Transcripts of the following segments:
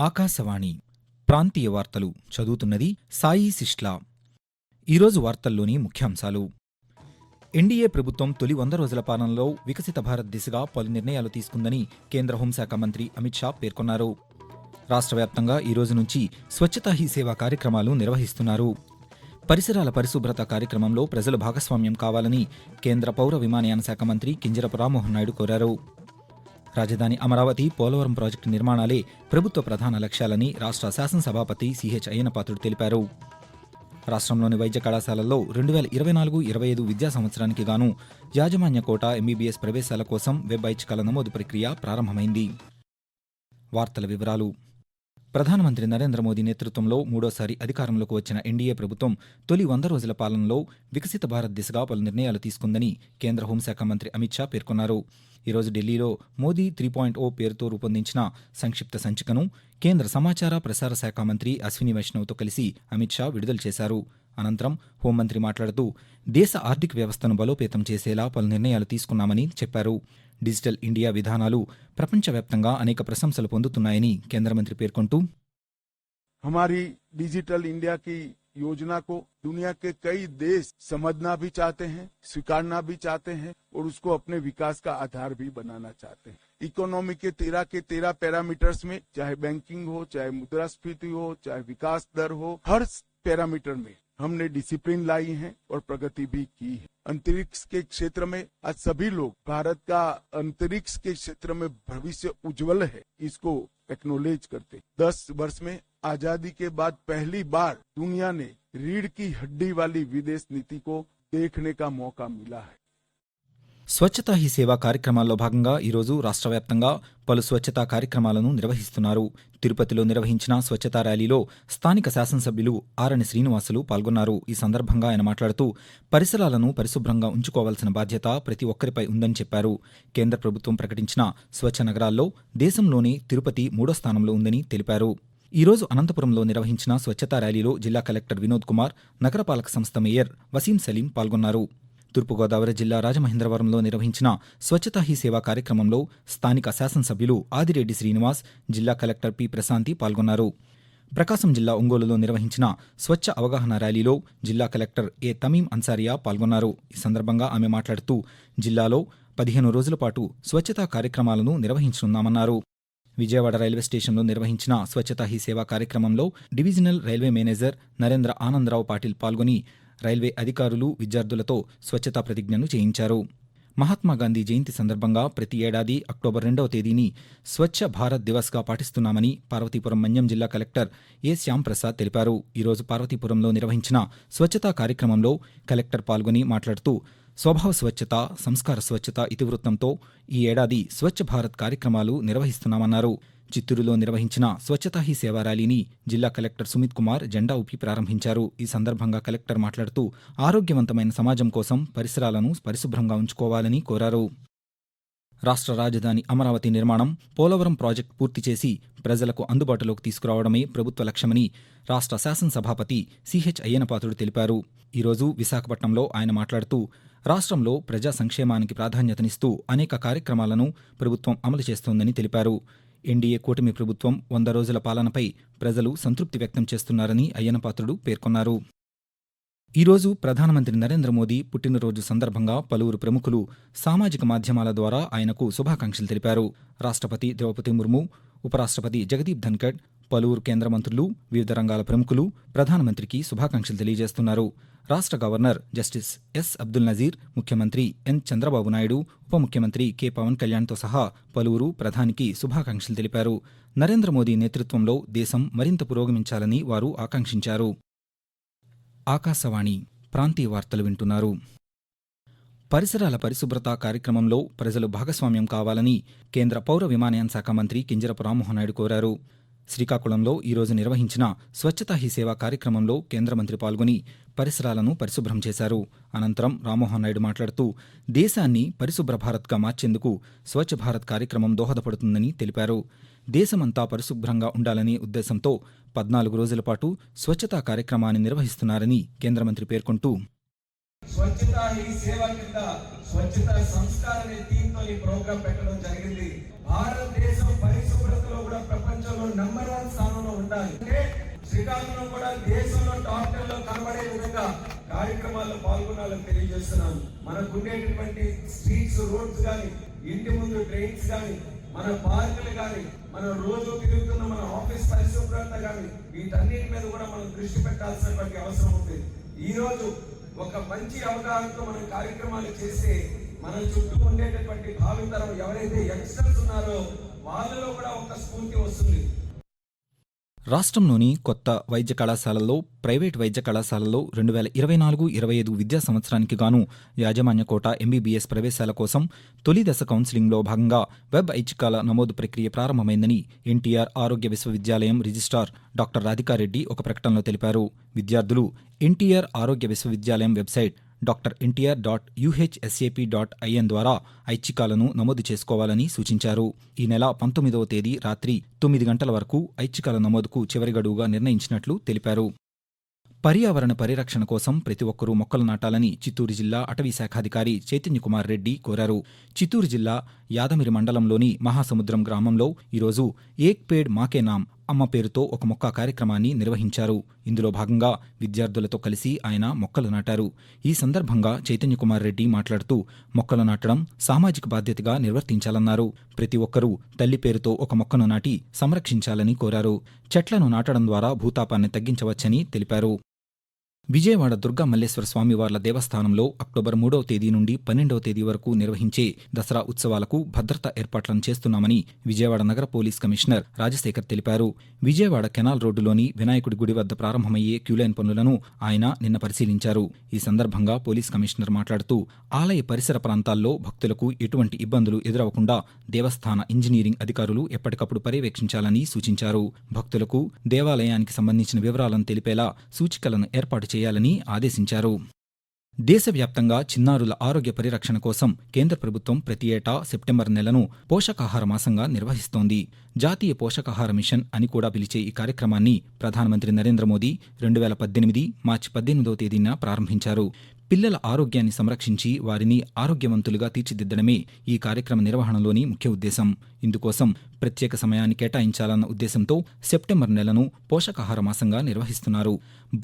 ఆకాశవాణి ప్రాంతీయ వార్తలు చదువుతున్నది సాయి సిష్లా. ఈరోజు వార్తల్లోని ముఖ్యాంశాలు. ఎన్డీఏ ప్రభుత్వం తొలి 100 రోజుల పాలనలో వికసిత భారత్ దిశగా పలు నిర్ణయాలు తీసుకుందని కేంద్ర హోంశాఖ మంత్రి అమిత్ షా పేర్కొన్నారు. రాష్ట్ర వ్యాప్తంగా ఈ రోజు నుంచి స్వచ్ఛతా హీ సేవ కార్యక్రమాలు నిర్వహిస్తున్నారు. పరిసరాల పరిశుభ్రత కార్యక్రమంలో ప్రజలు భాగస్వామ్యం కావాలని కేంద్ర పౌర విమానయాన శాఖ మంత్రి కింజరపు రామ్మోహన్ నాయుడు కోరారు. రాజధాని అమరావతి, పోలవరం ప్రాజెక్టు నిర్మాణాలే ప్రభుత్వ ప్రధాన లక్ష్యాలని రాష్ట్ర శాసనసభాపతి సిహెచ్ అయ్యన్నపాత్రుడు తెలిపారు. రాష్ట్రంలోని వైద్య కళాశాలల్లో 2024-25 విద్యా సంవత్సరానికి గాను యాజమాన్య కోటా ఎంబీబీఎస్ ప్రవేశాల కోసం వెబ్ ఐచ్ఛికాల నమోదు ప్రక్రియ ప్రారంభమైంది. వార్తల వివరాలు. ప్రధానమంత్రి నరేంద్ర మోదీ నేతృత్వంలో మూడోసారి అధికారంలోకి వచ్చిన ఎన్డీఏ ప్రభుత్వం తొలి 100 రోజుల పాలనలో వికసిత భారత్ దిశగా పలు నిర్ణయాలు తీసుకుందని కేంద్ర హోంశాఖ మంత్రి అమిత్ షా పేర్కొన్నారు. ఈరోజు ఢిల్లీలో మోదీ 3.0 పేరుతో రూపొందించిన సంక్షిప్త సంచికను కేంద్ర సమాచార ప్రసార శాఖ మంత్రి అశ్విని వైష్ణవ్తో కలిసి అమిత్ షా విడుదల చేశారు. అనంతరం హోంమంత్రి మాట్లాడుతూ దేశ ఆర్థిక వ్యవస్థను బలోపేతం చేసేలా పలు నిర్ణయాలు తీసుకున్నామని చెప్పారు. డిజిటల్ ఇండియా విధానాలు ప్రపంచవ్యాప్తంగా అనేక ప్రశంసలు పొందుతున్నాయని కేంద్ర మంత్రి పేర్కొంటూ हमारी डिजिटल इंडिया की योजना को दुनिया के कई देश समझना भी चाहते हैं, स्वीकारना भी चाहते हैं और उसको अपने विकास का आधार भी बनाना चाहते हैं. इकोनॉमी के 13 पैरामीटर्स में चाहे बैंकिंग हो, चाहे मुद्रास्फीति हो, चाहे विकास दर हो, हर पैरामीटर में हमने डिसिप्लिन लाई है और प्रगति भी की है. अंतरिक्ष के क्षेत्र में आज सभी लोग भारत का अंतरिक्ष के क्षेत्र में भविष्य उज्जवल है, इसको एक्नोलेज करते. 10 वर्ष में आजादी के बाद पहली बार दुनिया ने रीढ़ की हड्डी वाली विदेश नीति को देखने का मौका मिला है. స్వచ్ఛతా హీ సేవ కార్యక్రమాల్లో భాగంగా ఈరోజు రాష్ట్ర వ్యాప్తంగా పలు స్వచ్ఛతా కార్యక్రమాలను నిర్వహిస్తున్నారు. తిరుపతిలో నిర్వహించిన స్వచ్ఛతా ర్యాలీలో స్థానిక శాసనసభ్యులు ఆరణి శ్రీనివాసులు పాల్గొన్నారు. ఈ సందర్భంగా ఆయన మాట్లాడుతూ పరిసరాలను పరిశుభ్రంగా ఉంచుకోవాల్సిన బాధ్యత ప్రతి ఒక్కరిపై ఉందని చెప్పారు. కేంద్ర ప్రభుత్వం ప్రకటించిన స్వచ్ఛ నగరాల్లో దేశంలోనే తిరుపతి 3వ స్థానంలో ఉందని తెలిపారు. ఈరోజు అనంతపురంలో నిర్వహించిన స్వచ్ఛతా ర్యాలీలో జిల్లా కలెక్టర్ వినోద్ కుమార్, నగరపాలక సంస్థ మేయర్ వసీం సలీం పాల్గొన్నారు. తూర్పుగోదావరి జిల్లా రాజమహేంద్రవరంలో నిర్వహించిన స్వచ్ఛతా హీ సేవ కార్యక్రమంలో స్థానిక శాసనసభ్యులు ఆదిరెడ్డి శ్రీనివాస్, జిల్లా కలెక్టర్ పి ప్రశాంతి పాల్గొన్నారు. ప్రకాశం జిల్లా ఒంగోలులో నిర్వహించిన స్వచ్ఛ అవగాహన ర్యాలీలో జిల్లా కలెక్టర్ ఏ తమీం అన్సారియా పాల్గొన్నారు. ఈ సందర్భంగా ఆమె మాట్లాడుతూ జిల్లాలో 15 రోజుల పాటు స్వచ్ఛతా కార్యక్రమాలను నిర్వహించనున్నామన్నారు. విజయవాడ రైల్వే స్టేషన్లో నిర్వహించిన స్వచ్ఛతా హీ సేవ కార్యక్రమంలో divisional railway manager Narendra Anandarao Patil పాల్గొని రైల్వే అధికారులు, విద్యార్థులతో స్వచ్ఛతా ప్రతిజ్ఞను చేయించారు. మహాత్మాగాంధీ జయంతి సందర్భంగా ప్రతి ఏడాది అక్టోబర్ 2వ తేదీని స్వచ్ఛ భారత్ దివస్గా పాటిస్తున్నామని పార్వతీపురం మన్యం జిల్లా కలెక్టర్ ఏ శ్యాంప్రసాద్ తెలిపారు. ఈరోజు పార్వతీపురంలో నిర్వహించిన స్వచ్ఛతా కార్యక్రమంలో కలెక్టర్ పాల్గొని మాట్లాడుతూ స్వభావ స్వచ్ఛత, సంస్కార స్వచ్ఛత ఇతివృత్తంతో ఈ ఏడాది స్వచ్ఛ భారత్ కార్యక్రమాలు నిర్వహిస్తున్నామన్నారు. చిత్తూరులో నిర్వహించిన స్వచ్ఛతా హీ సేవ ర్యాలీని జిల్లా కలెక్టర్ సుమిత్ కుమార్ జెండా ఊపి ప్రారంభించారు. ఈ సందర్భంగా కలెక్టర్ మాట్లాడుతూ ఆరోగ్యవంతమైన సమాజం కోసం పరిసరాలను పరిశుభ్రంగా ఉంచుకోవాలని కోరారు. రాష్ట్ర రాజధాని అమరావతి నిర్మాణం, పోలవరం ప్రాజెక్టు పూర్తి చేసి ప్రజలకు అందుబాటులోకి తీసుకురావడమే ప్రభుత్వ లక్ష్యమని రాష్ట్ర శాసనసభాపతి సిహెచ్ అయ్యన్నపాత్రుడు తెలిపారు. ఈరోజు విశాఖపట్నంలో ఆయన మాట్లాడుతూ రాష్ట్రంలో ప్రజా సంక్షేమానికి ప్రాధాన్యతనిస్తూ అనేక కార్యక్రమాలను ప్రభుత్వం అమలు చేస్తోందని తెలిపారు. ఎన్డీఏ కూటమి ప్రభుత్వం 100 రోజుల పాలనపై ప్రజలు సంతృప్తి వ్యక్తం చేస్తున్నారని అయ్యన్నపాత్రుడు పేర్కొన్నారు. ఈరోజు ప్రధానమంత్రి నరేంద్ర మోదీ పుట్టినరోజు సందర్భంగా పలువురు ప్రముఖులు సామాజిక మాధ్యమాల ద్వారా ఆయనకు శుభాకాంక్షలు తెలిపారు. రాష్ట్రపతి ద్రౌపది ముర్ము, ఉపరాష్ట్రపతి జగదీప్ ధన్కడ్, పలువురు కేంద్ర మంత్రులు, వివిధ రంగాల ప్రముఖులు ప్రధానమంత్రికి శుభాకాంక్షలు తెలియజేస్తున్నారు. రాష్ట్ర governor justice S Abdul Nazeer, ముఖ్యమంత్రి ఎన్ చంద్రబాబు నాయుడు, ఉప ముఖ్యమంత్రి కె పవన్ కళ్యాణ్తో సహా పలువురు ప్రధానికి శుభాకాంక్షలు తెలిపారు. నరేంద్ర మోదీ నేతృత్వంలో దేశం మరింత పురోగమించాలని వారు ఆకాంక్షించారు. ఆకాశవాణి ప్రాంతీయ వార్తలు వింటున్నారు. పరిసరాల పరిశుభ్రత కార్యక్రమంలో ప్రజలు భాగస్వామ్యం కావాలని కేంద్ర పౌర విమానయాన శాఖ మంత్రి కింజరపు రామ్మోహన్ నాయుడు కోరారు. శ్రీకాకుళంలో ఈరోజు నిర్వహించిన స్వచ్ఛతా హీ సేవ కార్యక్రమంలో కేంద్ర మంత్రి పాల్గొని పరిసరాలను పరిశుభ్రం చేశారు. అనంతరం రామ్మోహన్ నాయుడు మాట్లాడుతూ దేశాన్ని పరిశుభ్ర భారత్గా మార్చేందుకు స్వచ్ఛ భారత్ కార్యక్రమం దోహదపడుతుందని తెలిపారు. దేశమంతా పరిశుభ్రంగా ఉండాలనే ఉద్దేశంతో 14 రోజుల పాటు స్వచ్ఛతా కార్యక్రమాన్ని నిర్వహిస్తున్నారని కేంద్ర మంత్రి పేర్కొంటూ స్వచ్ఛతా హీ సేవ కింద స్వచ్ఛతా సంస్కార అనే థీమ్తో ఈ ప్రోగ్రాం పెట్టడం జరిగింది. భారతదేశం పరిశుభ్రతలో కూడా ప్రపంచంలో నంబర్ 1 స్థానంలో ఉండాలి అంటే శ్రీకాకుళం కూడా దేశంలో టాప్ 10 లో కనబడే విధంగా కార్యక్రమాల్లో పాల్గొనాలని తెలియజేస్తున్నాను. మనకు ఉండేటటువంటి స్ట్రీట్స్, రోడ్స్ కానీ, ఇంటి ముందు డ్రైన్స్ కానీ, మన పార్కులు కానీ, మనం రోజు తిరుగుతున్న మన ఆఫీస్ పరిశుభ్రత కానీ, వీటన్నిటి మీద కూడా మనం దృష్టి పెట్టాల్సినటువంటి అవసరం ఉంది. ఈ రోజు ఒక మంచి అవగాహనతో మనం కార్యక్రమాలు చేస్తే మన చుట్టూ ఉండేటటువంటి భావితరం ఎవరైతే యంగ్స్టర్స్ ఉన్నారో వాళ్ళలో కూడా ఒక స్ఫూర్తి వస్తుంది. రాష్ట్రంలోని కొత్త వైద్య కళాశాలల్లో, ప్రైవేట్ వైద్య కళాశాలల్లో 2024-25 విద్యా సంవత్సరానికి గాను యాజమాన్య కోటా ఎంబీబీఎస్ ప్రవేశాల కోసం తొలి దశ కౌన్సిలింగ్లో భాగంగా వెబ్ ఐచ్ఛికాల నమోదు ప్రక్రియ ప్రారంభమైందని ఎన్టీఆర్ ఆరోగ్య విశ్వవిద్యాలయం రిజిస్ట్రార్ డాక్టర్ రాధికారెడ్డి ఒక ప్రకటనలో తెలిపారు. విద్యార్థులు ఎన్టీఆర్ ఆరోగ్య విశ్వవిద్యాలయం వెబ్సైట్ dr.ntr.uhsap.in ద్వారా ఐచ్ఛికాలను నమోదు చేసుకోవాలని సూచించారు. ఈ నెల 19వ తేదీ రాత్రి 9 గంటల వరకు ఐచ్ఛికాల నమోదుకు చివరి గడువుగా నిర్ణయించినట్లు తెలిపారు. పర్యావరణ పరిరక్షణ కోసం ప్రతి ఒక్కరూ మొక్కలు నాటాలని చిత్తూరు జిల్లా అటవీ శాఖాధికారి చైతన్యకుమార్ రెడ్డి కోరారు. చిత్తూరు జిల్లా యాదమిరి మండలంలోని మహాసముద్రం గ్రామంలో ఈరోజు ఏక్ పేడ్ మాకే నామ్ అమ్మ పేరుతో ఒక మొక్క కార్యక్రమాన్ని నిర్వహించారు. ఇందులో భాగంగా విద్యార్థులతో కలిసి ఆయన మొక్కలు నాటారు. ఈ సందర్భంగా చైతన్యకుమార్ రెడ్డి మాట్లాడుతూ మొక్కలు నాటడం సామాజిక బాధ్యతగా నిర్వర్తించాలన్నారు. ప్రతి ఒక్కరూ తల్లి పేరుతో ఒక మొక్కను నాటి సంరక్షించాలని కోరారు. చెట్లను నాటడం ద్వారా భూతాపాన్ని తగ్గించవచ్చని తెలిపారు. విజయవాడ దుర్గా మల్లేశ్వర స్వామివార్ల దేవస్థానంలో అక్టోబర్ 3వ తేదీ నుండి 12వ తేదీ వరకు నిర్వహించే దసరా ఉత్సవాలకు భద్రతా ఏర్పాట్లను చేస్తున్నామని విజయవాడ నగర పోలీస్ కమిషనర్ రాజశేఖర్ తెలిపారు. విజయవాడ కెనాల్ రోడ్డులోని వినాయకుడి గుడి వద్ద ప్రారంభమయ్యే క్యూలైన్ పనులను ఆయన నిన్న పరిశీలించారు. ఈ సందర్భంగా పోలీస్ కమిషనర్ మాట్లాడుతూ ఆలయ పరిసర ప్రాంతాల్లో భక్తులకు ఎటువంటి ఇబ్బందులు ఎదురవకుండా దేవస్థాన ఇంజనీరింగ్ అధికారులు ఎప్పటికప్పుడు పర్యవేక్షించాలని సూచించారు. భక్తులకు దేవాలయానికి సంబంధించిన వివరాలను తెలిపేలా సూచికలను ఏర్పాటు చేయాలని ఆదేశించారు. దేశవ్యాప్తంగా చిన్నారుల ఆరోగ్య పరిరక్షణ కోసం కేంద్ర ప్రభుత్వం ప్రతి ఏటా సెప్టెంబర్ నెలను పోషకాహార మాసంగా నిర్వహిస్తోంది. జాతీయ పోషకాహార మిషన్ అని కూడా పిలిచే ఈ కార్యక్రమాన్ని ప్రధానమంత్రి నరేంద్ర మోదీ 2018 మార్చి 18వ తేదీన ప్రారంభించారు. పిల్లల ఆరోగ్యాన్ని సంరక్షించి వారిని ఆరోగ్యవంతులుగా తీర్చిదిద్దడమే ఈ కార్యక్రమ నిర్వహణలోని ముఖ్య ఉద్దేశం. ఇందుకోసం ప్రత్యేక సమయాన్ని కేటాయించాలన్న ఉద్దేశంతో సెప్టెంబర్ నెలను పోషకాహార మాసంగా నిర్వహిస్తున్నారు.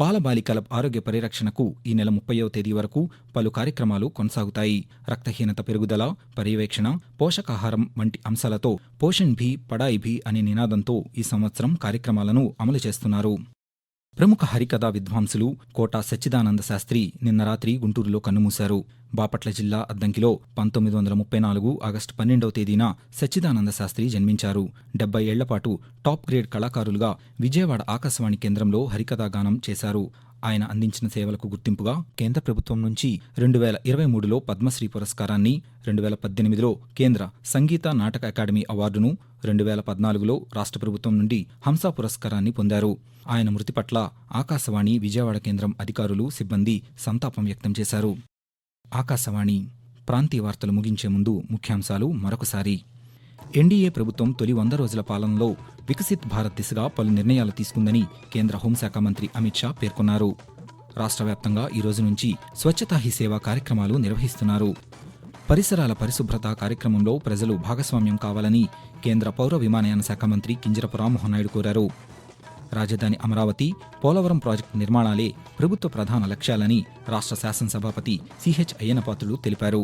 బాలబాలికల ఆరోగ్య పరిరక్షణకు ఈ నెల 30వ తేదీ వరకు పలు కార్యక్రమాలు కొనసాగుతాయి. రక్తహీనత పెరుగుదల, పర్యవేక్షణ, పోషకాహారం వంటి అంశాలతో పోషణ్ భీ పడాయి భీ అనే నినాదంతో ఈ సంవత్సరం కార్యక్రమాలను అమలు చేస్తున్నారు. ప్రముఖ హరికథా విద్వాంసులు కోటా సచ్చిదానంద శాస్త్రి నిన్న రాత్రి గుంటూరులో కన్నుమూశారు. బాపట్ల జిల్లా అద్దంకిలో 1934 ఆగస్టు 12వ తేదీన సచ్చిదానంద శాస్త్రి జన్మించారు. 70 ఏళ్లపాటు టాప్ గ్రేడ్ కళాకారులుగా విజయవాడ ఆకాశవాణి కేంద్రంలో హరికథా గానం చేశారు. ఆయన అందించిన సేవలకు గుర్తింపుగా కేంద్ర ప్రభుత్వం నుంచి 2023లో పద్మశ్రీ పురస్కారాన్ని, 2018లో కేంద్ర సంగీత నాటక అకాడమీ అవార్డును, 2014లో రాష్ట్ర ప్రభుత్వం నుండి హంసా పురస్కారాన్ని పొందారు. ఆయన మృతి పట్ల ఆకాశవాణి విజయవాడ కేంద్రం అధికారులు, సిబ్బంది సంతాపం వ్యక్తం చేశారు. ఆకాశవాణి ప్రాంతీయ వార్తలు ముగించే ముందు ముఖ్యాంశాలు మరొకసారి. ఎన్డీఏ ప్రభుత్వం తొలి 100 రోజుల పాలనలో వికసిత్ భారత్ దిశగా పలు నిర్ణయాలు తీసుకుందని కేంద్ర హోంశాఖ మంత్రి అమిత్ షా పేర్కొన్నారు. రాష్ట్ర వ్యాప్తంగా ఈ రోజు నుంచి స్వచ్ఛతా హీ సేవా కార్యక్రమాలు నిర్వహిస్తున్నారు. పరిసరాల పరిశుభ్రత కార్యక్రమంలో ప్రజలు భాగస్వామ్యం కావాలని కేంద్ర పౌర విమానయాన శాఖ మంత్రి కింజరపు రామ్మోహన్ నాయుడు కోరారు. రాజధాని అమరావతి, పోలవరం ప్రాజెక్టు నిర్మాణాలే ప్రభుత్వ ప్రధాన లక్ష్యాలని రాష్ట్ర శాసనసభాపతి సిహెచ్ అయ్యన్నపాత్రుడు తెలిపారు.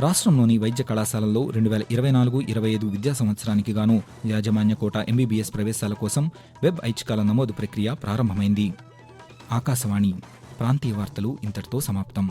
రాష్ట్రంలోని వైద్య కళాశాలల్లో 2024-25 విద్యా సంవత్సరానికి గాను యాజమాన్య కోటా ఎంబీబీఎస్ ప్రవేశాల కోసం వెబ్ ఐచ్ఛికాల నమోదు ప్రక్రియ ప్రారంభమైంది. ఆకాశవాణి ప్రాంతీయ వార్తలు ఇంతటితో సమాప్తం.